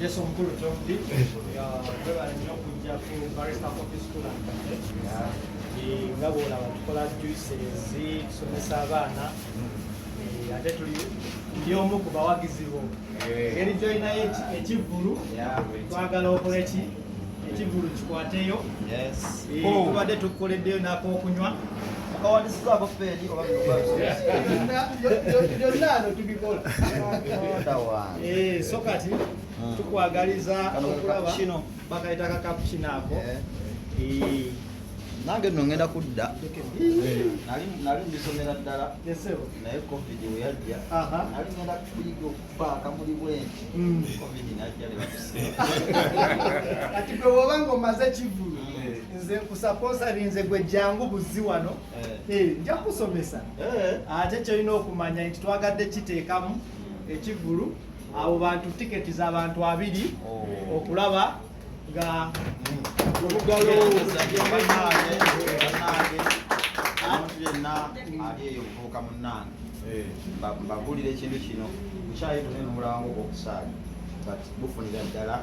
Yes, omukulu kyokudi twebale nnyo okujja ku Barrister Coffee School and Cafe nga bw'olaba tukola juices tusomesa abaana ate tuli omu ku bawagizi bo engeri gy'olinayo ekivvulu twagala okola ekivvulu kikwateyo tubadde tukukoleddeyo n'ak'okunywa akawadisibwako feeri oba byonna ano tubikola so kati tukwagaliza okulaba bakayita kakapucino ako nange nno ngenda kudda nali mbisomera ddala naye covid weyajja nali ngenda kuyiga okupaaka muli bwenti covid najja kati gwe woba ng'omaze ekivulu nze nkusaponsarinze gwe jangu buzzi wano nja kusomesa ate kyolina okumanya nti twagadde kiteekamu ekivulu abo bantu tiketi z'abantu 2 okulaba nga olugalo yenna ali eyo buvubuka munnange mbagulira ekintu kino bukyayi tune n'omulango gw'okusaali but bufunira ddala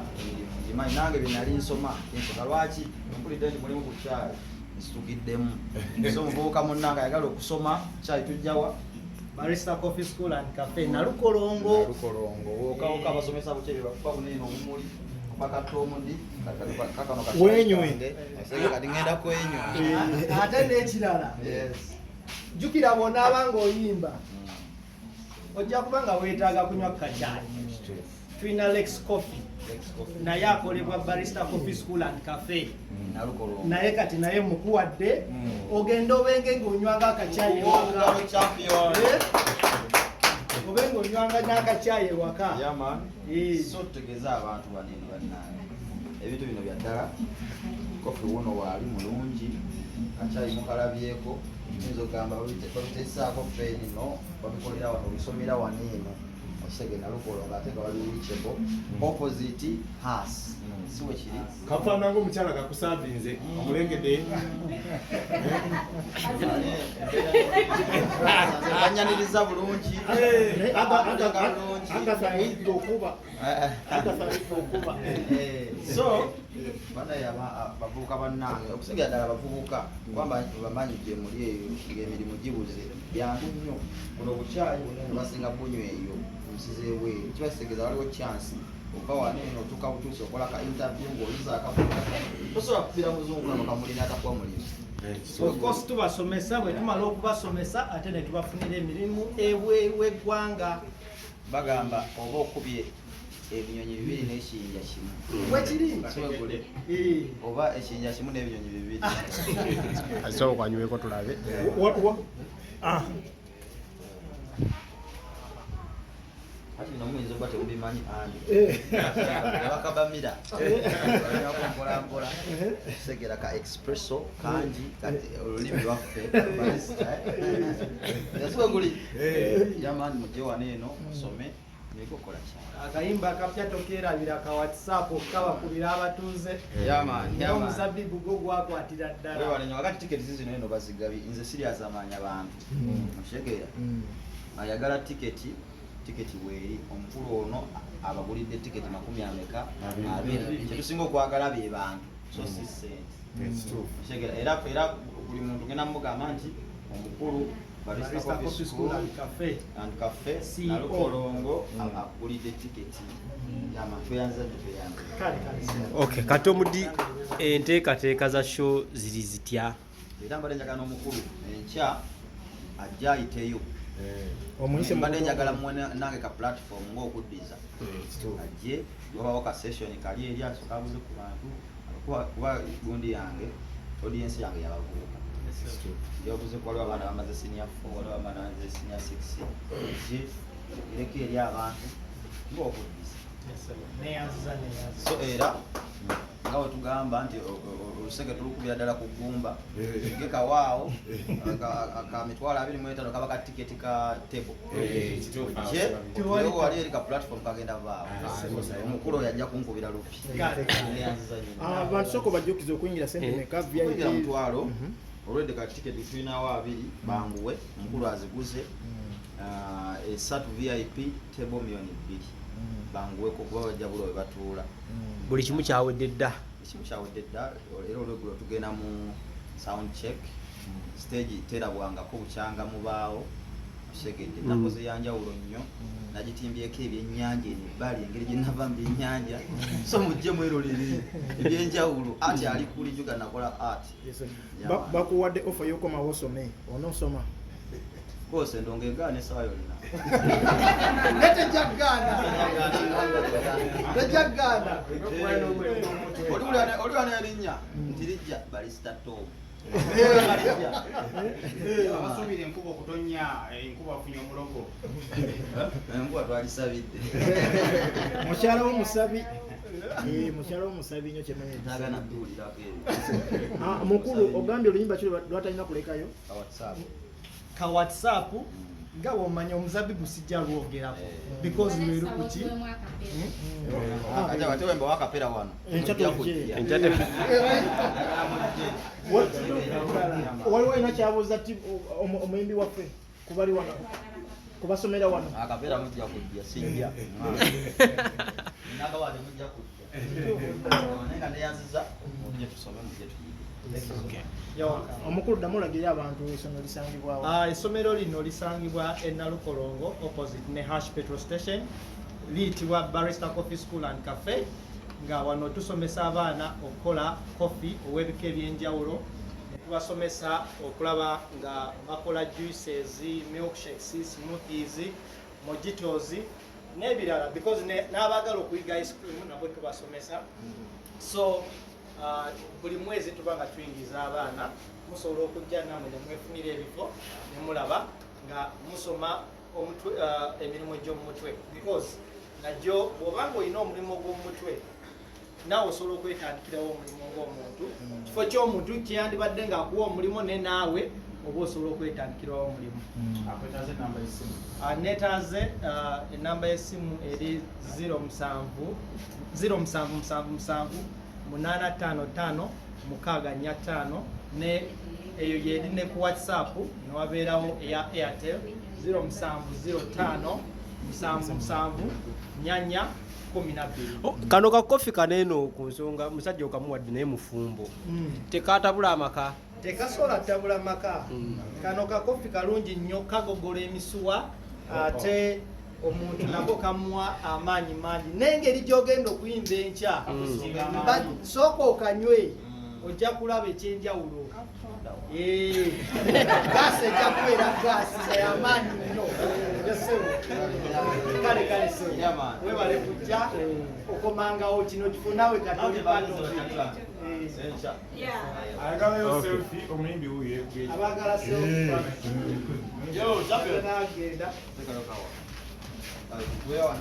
njimanyi nange byenali nsoma ensonga lwaki mpulidde nti mulimu ku kyayi nsitukiddemu so omuvubuka munnange ayagala okusoma kyayi tujjawa Barrister Coffee School and Cafe Nalukolongo wokawoka abasomesa bukyeri bakuba bunene omumuli bakatomundi wenywe kati ngenda kwenywa ate n'ekirala jjukira bw'onaaba ng'oyimba ojja kuba nga weetaaga kunywa kacaayi tulina Lex Coffee naye akolebwa Barrister Coffee School and Cafe naye kati naye mukuwadde ogenda obenge ng'onywanga akacaayi ewaka obenga onywanga n'akacaayi ewaka so tutegeeza abantu banene bannange ebintu bino bya ddala kofi wuno waali mulungi kacaayi mukalabyeko nyinza okugamba babiteesaako feeni no babikolera wano obisomera wano eno osege Nalukolongo ate nga wali reachable opposite has siwe kiri kafaanana ng'omukyala kakusavinze omulengedde banyaniriza bulungi agasaidde okuba so banaye abavubuka bannange okusingira ddala abavubuka kwamba bamanyi gye muli eyo ng'emirimu gibuze byangu nnyo buno bukyayi basinga bunywa eyo omusizeeweeri kiba kitegeeza waliwo chance ova wano eno otuuka butuusi okola ka interview ng'oyiza akafuka tosobola kupira muzungu nano kamulina atakuwa mulimu kosi tubasomesa bwe tumala okubasomesa ate ne tubafunira emirimu w'eggwanga bagamba oba okubye ebinyonyi 2 n'ekiyinja kimu wekiri oba ekiyinja kimu n'ebinyonyi 2 asobola okwanyweko tulabe ati bino muyinza okuba temubimanyi andi abakabamira mpolampola segera ka expresso kangi kati olulimi lwaffe yasiba guli jamani mujje wano eno musome nikokola kyalo akayimba akapya tokerabira ka WhatsApp kabakubira abatuuze omuzabbibu gwo gwakwatira ddala wewalenyo wakati tiketi zizino eno bazigabi nze serious amaanyi abantu mushegeera ayagala tiketi weeri omukulu ono abagulidde tiketi 20 kyetusinga okwagala be bantu so si sente era buli muntu genda mugamba nti omukulu Barrister Coffee School and Cafe Nalukolongo agulidde tiketi okay kati omudi enteekateeka za show ziri zitya era mbadde njagala n'omukulu enkya ajja ayiteyo mbadde njagala nange ka platform ng'okuddiza ajje wabawo ka session kali eri asokabuze ku bantu kuba gundi yange audience yange yabavubuka yobuze kwaliwo abaana bamaze senior 4 waliwo abaana bamaze senior 6 je ireko eri abantu ng'okuddiza so era nga wetugamba nti olusege tulukubira ddala ku ggumba gekawaawo ka 25 kaba ka tiketi ka table wali eri ka platform kagenda vaawo omukulu oyo ajja kunkubira lupi abantu soko bajjukiza okuyingira sente meka VIP mutwalo olwedde ka tiketi tulinawo 2 banguwe omukulu aziguze esatu VIP table $2,000,000 banguweko kuba bajja bula we batuula. buli kimu kyawedde dda. Ekimu kyawedde dda era olweggulo tugenda mu sound check. Stage terabwangako bukyanga mubaawo segedde nakoze yanjawulo nnyo nagitimbyeko ebyennyanja eno ebbali engeri gye nava mu byennyanja so mujje mwerolere ebyenjawulo ati ali kuli juga nakola art bakuwadde offer y'okomawo osome onoosoma kose ndongegaana essaawa yonna tejaggaana oli wano yalinnya nti lijja Barrister Tom abasuubira enkuba okutonya enkuba afunye omulogo enkuba twalisabidde mukyala w'omusabi mukyala w'omusabi nnyo kyemanyi ntagana tuwulirako mukulu ogambye oluyimba kiro lwatalina kulekayo ka WhatsApp nga womanya omuzabibu sijja lwogerako because lwe lukuki ate wemba wakapera wano waliwo ina kyabuuza omuyimbi waffe kubali wano kubasomera wano akapera mujja kujja sijja nakawade mujja kujja nenga neyanziza mujje tusome mujje tuyige. omukulu ddamu olagire abantu essomero lisangibwawo. Essomero lino lisangibwa e Nalukolongo opposite ne Hash petrol station liyitibwa Barrister Coffee School and Cafe nga wano tusomesa abaana okukola coffee ow'ebika ebyenjawulo ne tubasomesa okulaba nga bakola juices, milkshakes, smoothies, mojitos n'ebirala because n'abaagala okuyiga ice cream nabo tubasomesa. So buli mwezi tuba nga tuyingiza abaana musobola okujja namwe ne mwefunira ebifo ne mulaba nga musoma emirimu gy'omumutwe because najjo bw'obanga olina omulimu gw'omumutwe naawe osobola okwetandikirawo omulimu ng'omuntu kifo ky'omuntu kyeyandibadde ng'akuwa omulimu ne naawe oba osobola okwetandikirawo omulimu. Neetaaze ennamba y'essimu eri 0777 ne eyo yeri ne ku WhatsApp newabeerawo eya Airtel 070577 kano kakofi kaneeno ku nsonga musajja okamuwadde naye mufumbo tekatabula amaka tekasobola tabula maka. Kano kakofi kalungi nnyo kagogola emisuwa ate omuntu nako kamuwa amaanyi mangi n'engeri gy'ogenda okuyimba enkya sooka okanywe ojja kulaba ekyenjawulo. Gaasi ejja kubeera gaasi ey'amaanyi nnyo. Kale webale kujja okomangawo kino kifunawe ayagalayo selfie omuyimbi wuye abaagala selfie Yo, nagenda Wewe